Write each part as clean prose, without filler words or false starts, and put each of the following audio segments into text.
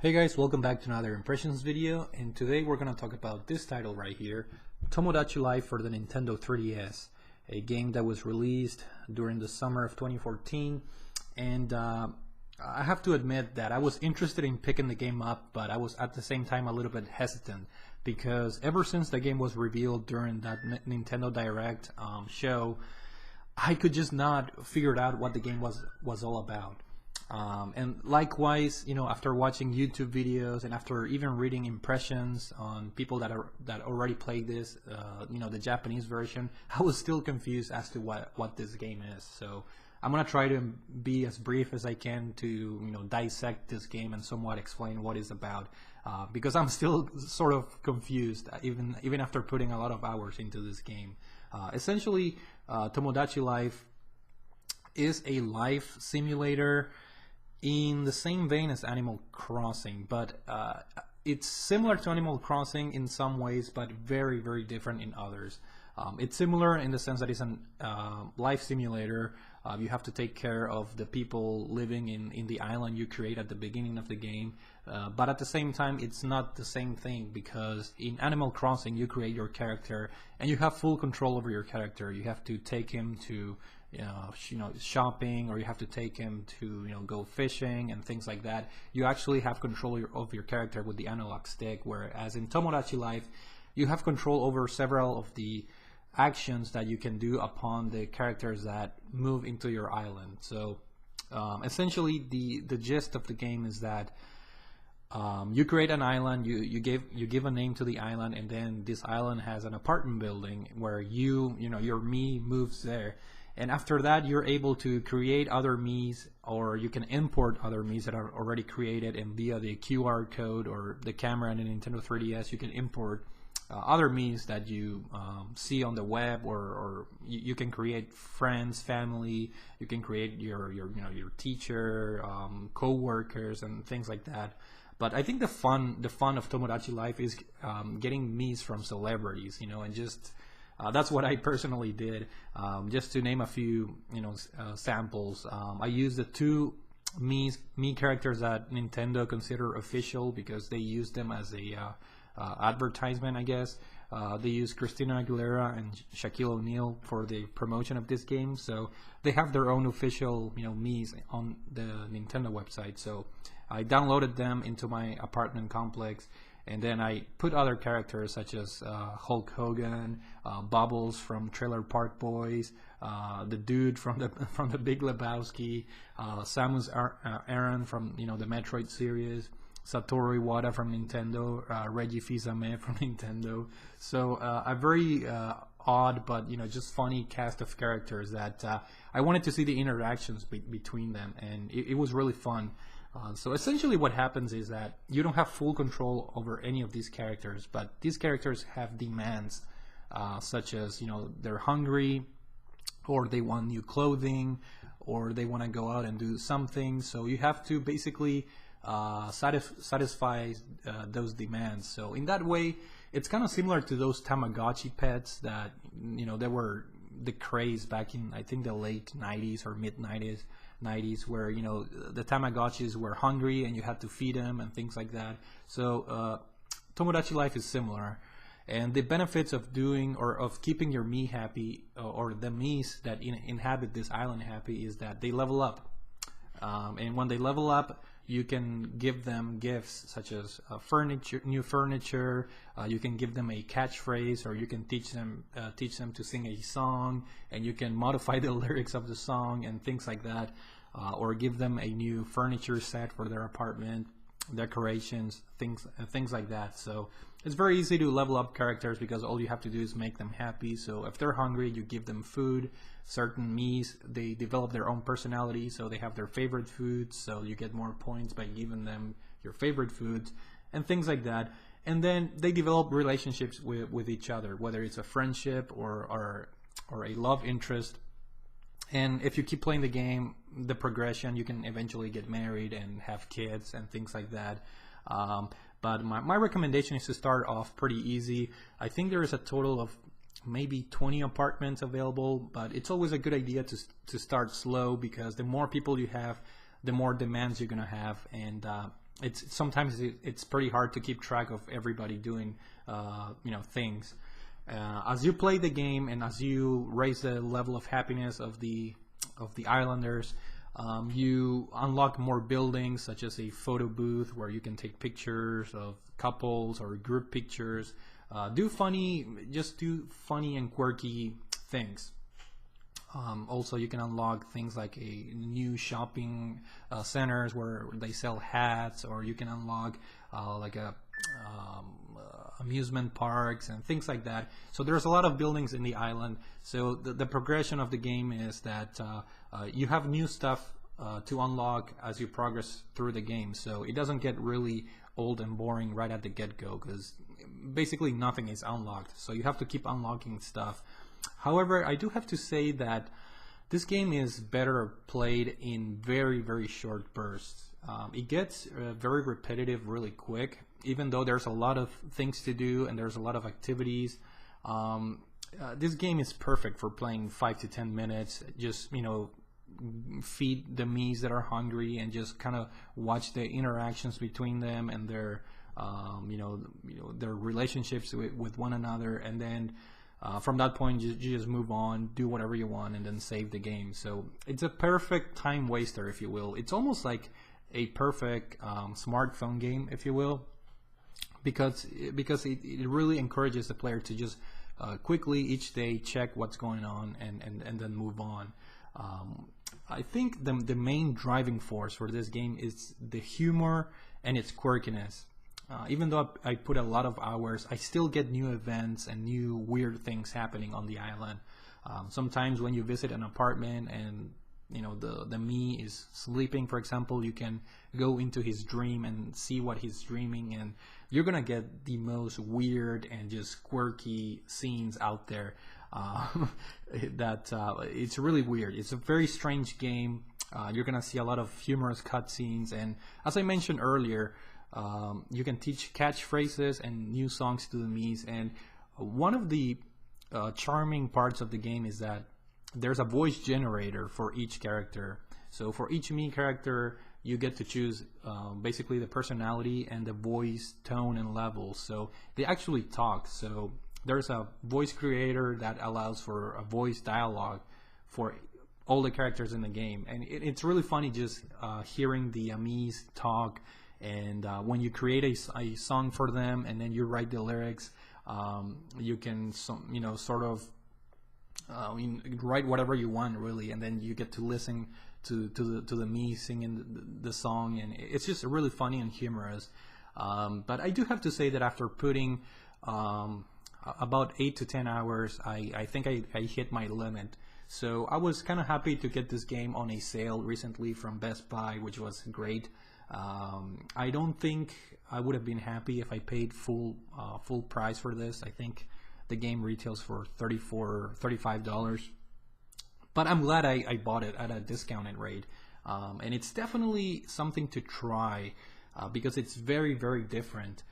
Hey guys, welcome back to another impressions video, and today we're going to talk about this title right here, Tomodachi Life for the Nintendo 3DS, a game that was released during the summer of 2014, and I have to admit that I was interested in picking the game up, but I was at the same time a little bit hesitant because ever since the game was revealed during that Nintendo Direct show, I could just not figure out what the game was all about. And likewise, after watching YouTube videos and after even reading impressions on people that already played this, the Japanese version, I was still confused as to what this game is. So I'm gonna try to be as brief as I can to dissect this game and somewhat explain what it's about, because I'm still sort of confused even after putting a lot of hours into this game. Essentially, Tomodachi Life is a life simulator in the same vein as Animal Crossing, but it's similar to Animal Crossing in some ways, but very, very different in others. It's similar in the sense that it's an life simulator. You have to take care of the people living in the island you create at the beginning of the game, but at the same time it's not the same thing, because in Animal Crossing you create your character and you have full control over your character. You have to take him to shopping, or you have to take him to go fishing and things like that. You actually have control of your character with the analog stick, whereas in Tomodachi Life you have control over several of the actions that you can do upon the characters that move into your island. So essentially the gist of the game is that you create an island, you give a name to the island, and then this island has an apartment building where your me moves there. And after that, you're able to create other Miis, or you can import other Miis that are already created, and via the QR code or the camera in the Nintendo 3DS, you can import other Miis that you see on the web, or you can create friends, family. You can create your teacher, co-workers, and things like that. But I think the fun of Tomodachi Life is getting Miis from celebrities, and just that's what I personally did. Just to name a few, samples. I used the two me characters that Nintendo consider official because they use them as a advertisement, I guess. They use Christina Aguilera and Shaquille O'Neal for the promotion of this game, so they have their own official, Miis on the Nintendo website. So I downloaded them into my apartment complex, and then I put other characters such as Hulk Hogan, Bubbles from Trailer Park Boys, the dude from the Big Lebowski, Samus Aran from the Metroid series, Satoru Iwata from Nintendo, Reggie Fils-Aimé from Nintendo. So a very odd but just funny cast of characters that I wanted to see the interactions between them, and it was really fun. So essentially what happens is that you don't have full control over any of these characters, but these characters have demands, such as they're hungry, or they want new clothing, or they want to go out and do something. So you have to basically satisfy those demands. So in that way, it's kind of similar to those Tamagotchi pets that they were the craze back in, I think, the late 90s or mid 90s, where the Tamagotchis were hungry and you had to feed them and things like that. So Tomodachi Life is similar, and the benefits of doing or of keeping your me happy, or the Miis that inhabit this island happy, is that they level up, and when they level up, you can give them gifts such as new furniture. You can give them a catchphrase, or you can teach them to sing a song, and you can modify the lyrics of the song and things like that, or give them a new furniture set for their apartment, decorations, things like that. So it's very easy to level up characters because all you have to do is make them happy. So if they're hungry, you give them food. Certain Miis, they develop their own personality, so they have their favorite foods, so you get more points by giving them your favorite foods and things like that. And then they develop relationships with each other, whether it's a friendship or a love interest. And if you keep playing the game, the progression, you can eventually get married and have kids and things like that. But my recommendation is to start off pretty easy. I think there is a total of maybe 20 apartments available, but it's always a good idea to start slow, because the more people you have, the more demands you're gonna have, and it's sometimes it's pretty hard to keep track of everybody doing things. As you play the game and as you raise the level of happiness of the islanders, you unlock more buildings, such as a photo booth where you can take pictures of couples or group pictures. Do funny and quirky things. Also, you can unlock things like a new shopping centers where they sell hats, or you can unlock amusement parks and things like that. So there's a lot of buildings in the island. So the progression of the game is that you have new stuff to unlock as you progress through the game. So it doesn't get really old and boring right at the get-go, because basically nothing is unlocked. So you have to keep unlocking stuff. However, I do have to say that this game is better played in very, very short bursts. It gets very repetitive really quick, even though there's a lot of things to do and there's a lot of activities. This game is perfect for playing 5 to 10 minutes. Just, feed the Miis that are hungry and just kind of watch the interactions between them and their, their relationships with one another, and then from that point you just move on, do whatever you want, and then save the game. So it's a perfect time waster, if you will. It's almost like a perfect smartphone game, if you will, because it really encourages the player to just quickly each day check what's going on and then move on. I think the main driving force for this game is the humor and its quirkiness. Even though I put a lot of hours, I still get new events and new weird things happening on the island. Sometimes when you visit an apartment and the Mii is sleeping, for example, you can go into his dream and see what he's dreaming, and you're gonna get the most weird and just quirky scenes out there. It's really weird. It's a very strange game. You're gonna see a lot of humorous cutscenes, and as I mentioned earlier, you can teach catchphrases and new songs to the Miis. And one of the charming parts of the game is that there's a voice generator for each character. So for each Mii character, you get to choose basically the personality and the voice tone and level. So they actually talk. So there's a voice creator that allows for a voice dialogue for all the characters in the game, and it's really funny just hearing the Miis talk. And when you create a song for them and then you write the lyrics, you can write whatever you want, really, and then you get to listen to the Mii singing the song, and it's just really funny and humorous. But I do have to say that after putting about 8 to 10 hours, I think I hit my limit. So I was kind of happy to get this game on a sale recently from Best Buy, which was great. I don't think I would have been happy if I paid full price for this. I think the game retails for $35, but I'm glad I bought it at a discounted rate, and it's definitely something to try because it's very, very different.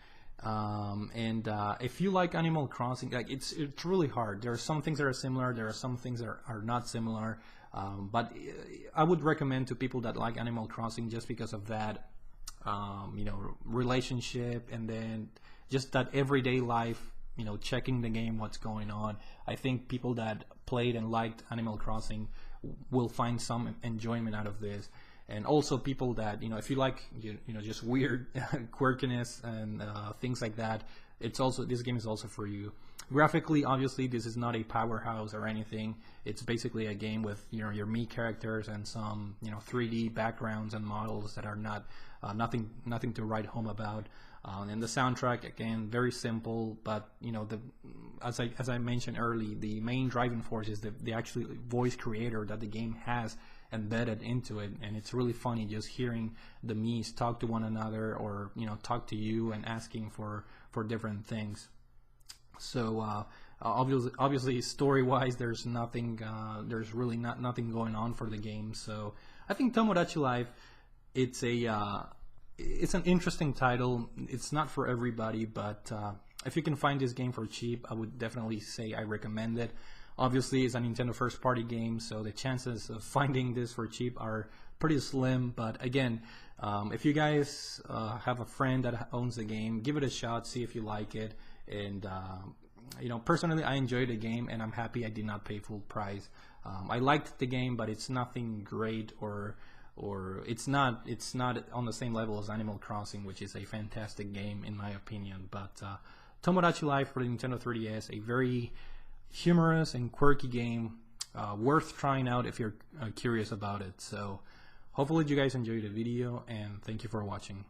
And if you like Animal Crossing, like it's really hard. There are some things that are similar, there are some things that are not similar. But I would recommend to people that like Animal Crossing just because of that, relationship, and then just that everyday life, checking the game, what's going on. I think people that played and liked Animal Crossing will find some enjoyment out of this. And also people that, if you like, just weird quirkiness and things like that, this game is also for you. Graphically, obviously, this is not a powerhouse or anything. It's basically a game with your Mii characters and some 3D backgrounds and models that are not nothing to write home about. And the soundtrack, again, very simple, but as I mentioned early, the main driving force is the actual voice creator that the game has embedded into it, and it's really funny just hearing the Miis talk to one another, or talk to you and asking for different things. So obviously story-wise, there's nothing, there's really nothing going on for the game. So I think Tomodachi Life, it's an interesting title. It's not for everybody, but if you can find this game for cheap, I would definitely say I recommend it. Obviously, it's a Nintendo first-party game, so the chances of finding this for cheap are pretty slim. But again, If you guys have a friend that owns the game, give it a shot, see if you like it. And you know, personally, I enjoyed the game, and I'm happy I did not pay full price. I liked the game, but it's nothing great, or it's not on the same level as Animal Crossing, which is a fantastic game in my opinion. But Tomodachi Life for the Nintendo 3DS, a very humorous and quirky game, worth trying out if you're curious about it. So hopefully you guys enjoyed the video, and thank you for watching.